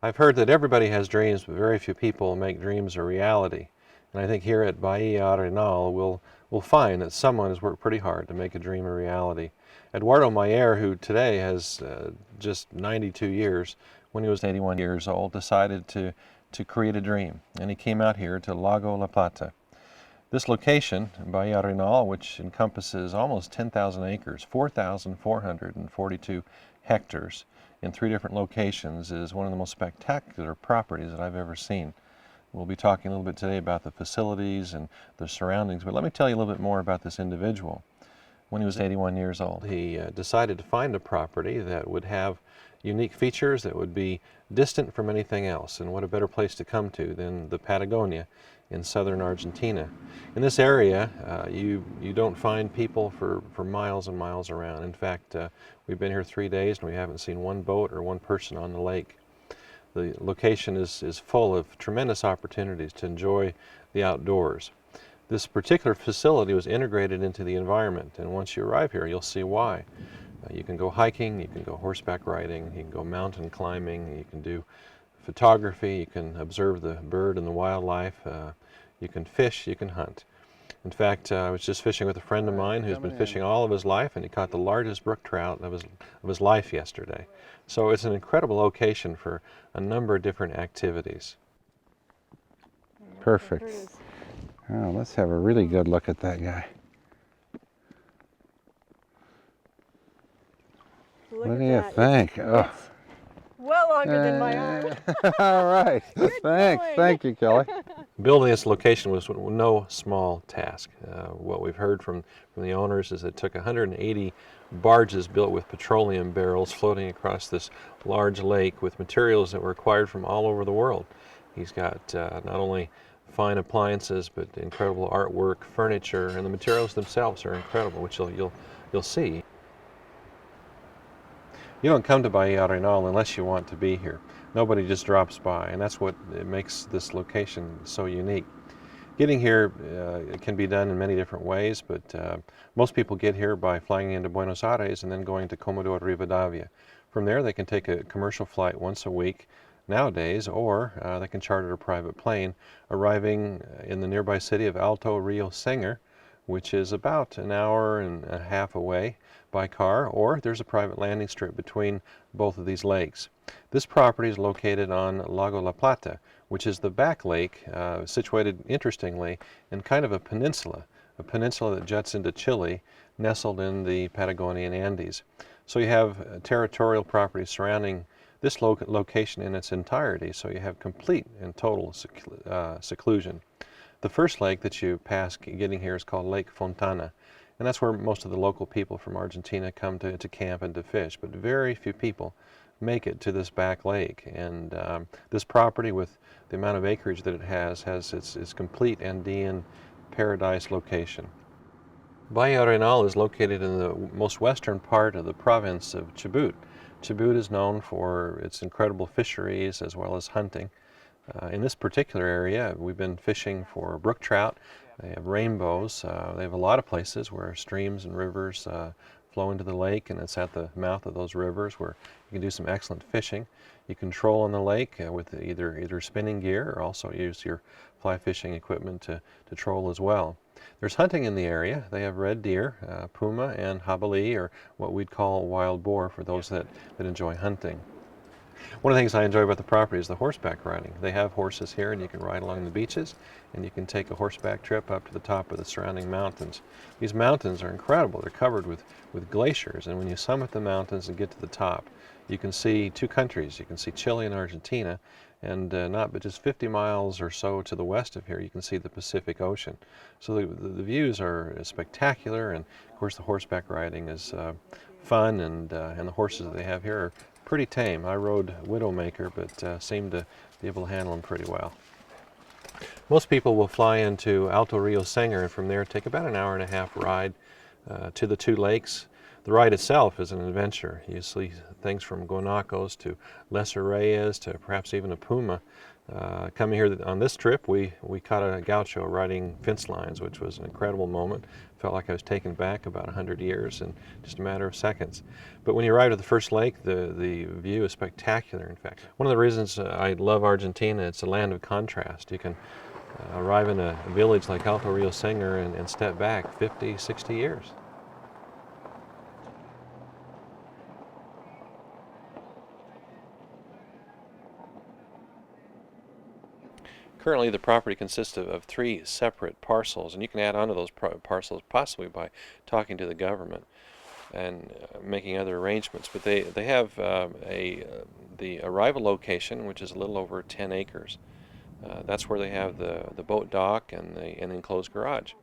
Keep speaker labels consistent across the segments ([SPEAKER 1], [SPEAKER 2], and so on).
[SPEAKER 1] I've heard that everybody has dreams, but very few people make dreams a reality. And I think here at BAHIA ARENAL, we'll find that someone has worked pretty hard to make a dream a reality. Eduardo Mayer, who today has just 92 years, when he was 81 years old, decided to create a dream. And he came out here to Lago La Plata. This location, BAHIA ARENAL, which encompasses almost 10,000 acres, 4,442 hectares, in 3 different locations, is one of the most spectacular properties that I've ever seen. We'll be talking a little bit today about the facilities and the surroundings, but let me tell you a little bit more about this individual. When he was 81 years old, he decided to find a property that would have unique features that would be distant from anything else. And what a better place to come to than the Patagonia in southern Argentina. In this area, you don't find people for miles and miles around. In fact, we've been here 3 days and we haven't seen one boat or one person on the lake. The location is full of tremendous opportunities to enjoy the outdoors. This particular facility was integrated into the environment, and once you arrive here, you'll see why. You can go hiking, you can go horseback riding, you can go mountain climbing, you can do photography, you can observe the bird and the wildlife, you can fish, you can hunt. In fact, I was just fishing with a friend of mine who's been fishing all of his life, and he caught the largest brook trout of his life yesterday. So it's an incredible location for a number of different activities.
[SPEAKER 2] Perfect. Oh, let's have a really good look at that guy. What do you think?
[SPEAKER 3] It's well longer than my arm.
[SPEAKER 2] All right. Thanks. Thank you, Kelly.
[SPEAKER 1] Building this location was no small task. What we've heard from the owners is it took 180 barges built with petroleum barrels floating across this large lake with materials that were acquired from all over the world. He's got not only fine appliances, but incredible artwork, furniture, and the materials themselves are incredible, which you'll see. You don't come to BAHIA ARENAL unless you want to be here. Nobody just drops by, and that's what makes this location so unique. Getting here it can be done in many different ways, but most people get here by flying into Buenos Aires and then going to Comodoro Rivadavia. From there they can take a commercial flight once a week nowadays, or they can charter a private plane, arriving in the nearby city of Alto Rio Segre, which is about an hour and a half away by car, or there's a private landing strip between both of these lakes. This property is located on Lago La Plata, which is the back lake, situated interestingly in kind of a peninsula that juts into Chile, nestled in the Patagonian Andes. So you have territorial property surrounding this location in its entirety, so you have complete and total seclusion. The first lake that you pass getting here is called Lake Fontana, and that's where most of the local people from Argentina come to camp and to fish, but very few people make it to this back lake. And this property, with the amount of acreage that it has its complete Andean paradise location. BAHIA ARENAL is located in the most western part of the province of Chubut. Chubut is known for its incredible fisheries as well as hunting. In this particular area, we've been fishing for brook trout. They have rainbows. They have a lot of places where streams and rivers flow into the lake, and it's at the mouth of those rivers where you can do some excellent fishing. You can troll on the lake with either spinning gear, or also use your fly fishing equipment to troll as well. There's hunting in the area. They have red deer, puma, and jabalí, or what we'd call wild boar for those that enjoy hunting. One of the things I enjoy about the property is the horseback riding. They have horses here, and you can ride along the beaches, and you can take a horseback trip up to the top of the surrounding mountains. These mountains are incredible. They're covered with glaciers, and when you summit the mountains and get to the top, you can see 2 countries. You can see Chile and Argentina, and not but just 50 miles or so to the west of here, you can see the Pacific Ocean. So the views are spectacular, and of course the horseback riding is fun, and the horses that they have here are pretty tame. I rode Widowmaker, but seemed to be able to handle them pretty well. Most people will fly into Alto Rio Segre and from there take about an hour and a half ride to the 2 lakes. The ride itself is an adventure. You see things from guanacos to lesser reyes to perhaps even a puma. Coming here on this trip, we caught a gaucho riding fence lines, which was an incredible moment. Felt like I was taken back about 100 years in just a matter of seconds. But when you arrive at the first lake, the view is spectacular, in fact. One of the reasons I love Argentina, it's a land of contrast. You can arrive in a village like Alto Rio Segre and step back 50, 60 years. Currently, the property consists of 3 separate parcels, and you can add on to those parcels possibly by talking to the government and making other arrangements. But they have the arrival location, which is a little over 10 acres. That's where they have the boat dock and the enclosed garage.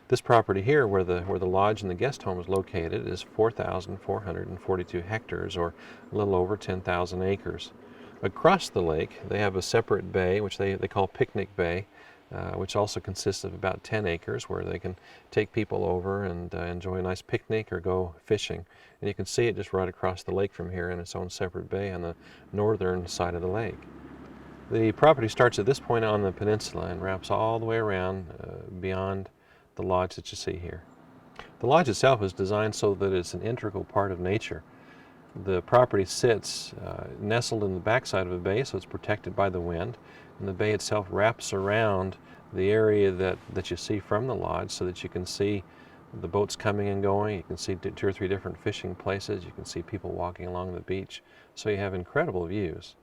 [SPEAKER 1] This property here, where the lodge and the guest home is located, is 4,442 hectares, or a little over 10,000 acres. Across the lake, they have a separate bay, which they call Picnic Bay, which also consists of about 10 acres, where they can take people over and enjoy a nice picnic or go fishing. And you can see it just right across the lake from here in its own separate bay on the northern side of the lake. The property starts at this point on the peninsula and wraps all the way around beyond the lodge that you see here. The lodge itself is designed so that it's an integral part of nature. The property sits nestled in the backside of a bay, so it's protected by the wind, and the bay itself wraps around the area that you see from the lodge, so that you can see the boats coming and going. You can see 2 or 3 different fishing places. You can see people walking along the beach, so you have incredible views.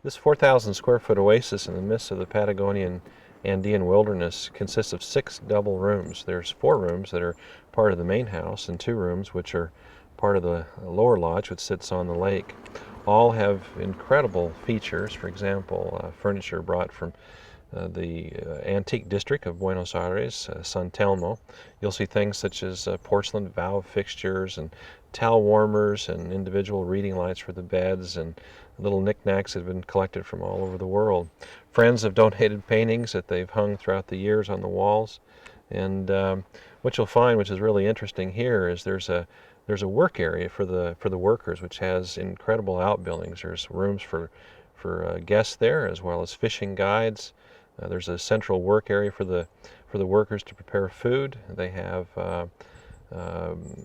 [SPEAKER 1] This 4,000 square foot oasis in the midst of the Patagonian Andean wilderness consists of 6 double rooms. There's 4 rooms that are part of the main house and 2 rooms which are part of the lower lodge, which sits on the lake. All have incredible features. For example, furniture brought from the antique district of Buenos Aires, San Telmo. You'll see things such as porcelain valve fixtures and towel warmers and individual reading lights for the beds, and little knickknacks that have been collected from all over the world. Friends have donated paintings that they've hung throughout the years on the walls. And what you'll find, which is really interesting here, is there's a work area for the workers, which has incredible outbuildings. There's rooms for guests there, as well as fishing guides. There's a central work area for the workers to prepare food. They have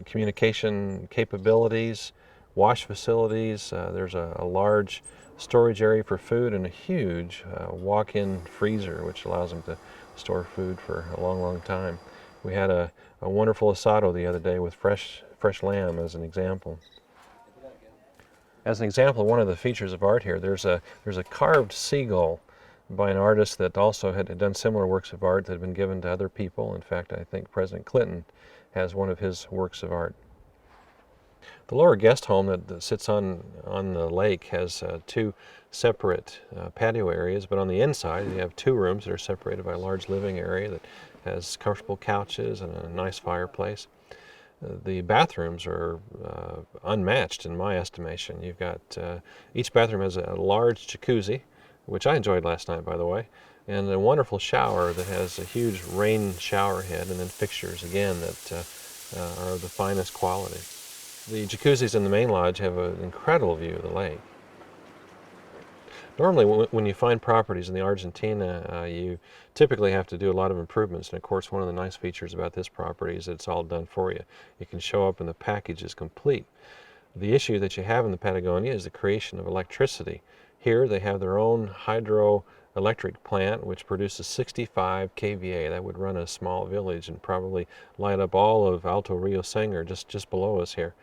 [SPEAKER 1] communication capabilities, wash facilities. There's a large storage area for food and a huge walk-in freezer, which allows them to store food for a long, long time. We had a wonderful asado the other day with fresh lamb as an example. As an example, one of the features of art here, there's a carved seagull by an artist that also had done similar works of art that had been given to other people. In fact, I think President Clinton has one of his works of art. The lower guest home that sits on the lake has 2 separate patio areas, but on the inside you have 2 rooms that are separated by a large living area that has comfortable couches and a nice fireplace. The bathrooms are unmatched in my estimation. You've got each bathroom has a large jacuzzi, which I enjoyed last night, by the way, and a wonderful shower that has a huge rain shower head, and then fixtures again that are of the finest quality. The jacuzzis in the main lodge have an incredible view of the lake. Normally, when you find properties in the Argentina, you typically have to do a lot of improvements. And of course, one of the nice features about this property is that it's all done for you. It can show up and the package is complete. The issue that you have in the Patagonia is the creation of electricity. Here, they have their own hydroelectric plant, which produces 65 kVA. That would run a small village and probably light up all of Alto Rio Segre just below us here.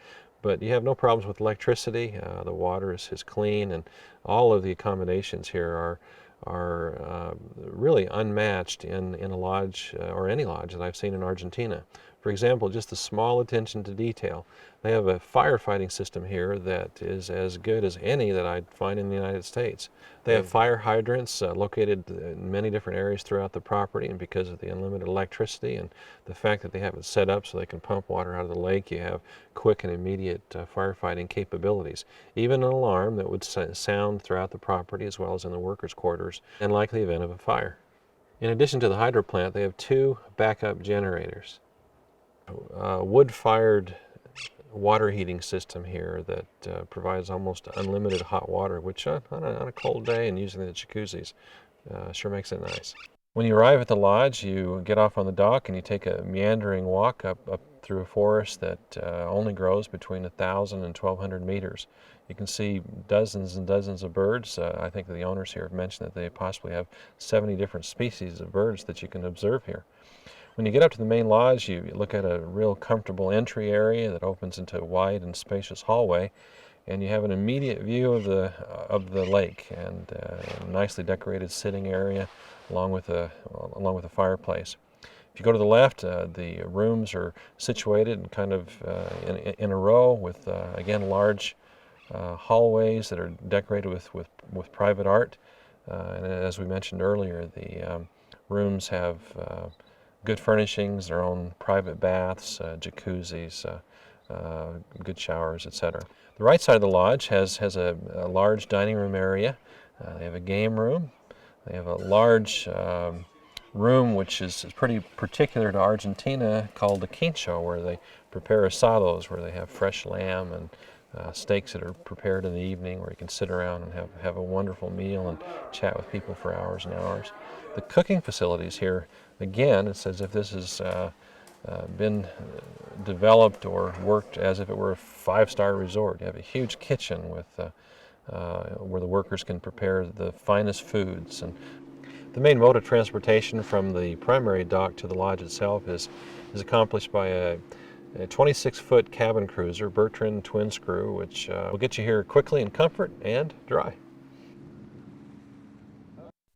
[SPEAKER 1] But you have no problems with electricity. The water is clean, and all of the accommodations here are really unmatched in a lodge or any lodge that I've seen in Argentina. For example, just the small attention to detail. They have a firefighting system here that is as good as any that I'd find in the United States. They have fire hydrants located in many different areas throughout the property, and because of the unlimited electricity and the fact that they have it set up so they can pump water out of the lake, you have quick and immediate firefighting capabilities. Even an alarm that would sound throughout the property as well as in the workers' quarters in likely event of a fire. In addition to the hydro plant, they have 2 backup generators. Wood-fired water heating system here that provides almost unlimited hot water, which on a cold day and using the jacuzzis sure makes it nice. When you arrive at the lodge, you get off on the dock and you take a meandering walk up through a forest that only grows between 1,000 and 1,200 meters. You can see dozens and dozens of birds. I think the owners here have mentioned that they possibly have 70 different species of birds that you can observe here. When you get up to the main lodge, you look at a real comfortable entry area that opens into a wide and spacious hallway, and you have an immediate view of the lake and a nicely decorated sitting area along with a fireplace. If you go to the left, the rooms are situated and kind of in a row with again large hallways that are decorated with private art. And as we mentioned earlier, the rooms have good furnishings, their own private baths, jacuzzis, good showers, etc. The right side of the lodge has a large dining room area. They have a game room. They have a large room which is pretty particular to Argentina called the quincho, where they prepare asados, where they have fresh lamb and steaks that are prepared in the evening, where you can sit around and have a wonderful meal and chat with people for hours and hours. The cooking facilities here, again, it's as if this has been developed or worked as if it were a five-star resort. You have a huge kitchen with where the workers can prepare the finest foods. And the main mode of transportation from the primary dock to the lodge itself is accomplished by a 26-foot cabin cruiser, Bertrand twin screw, which will get you here quickly in comfort and dry.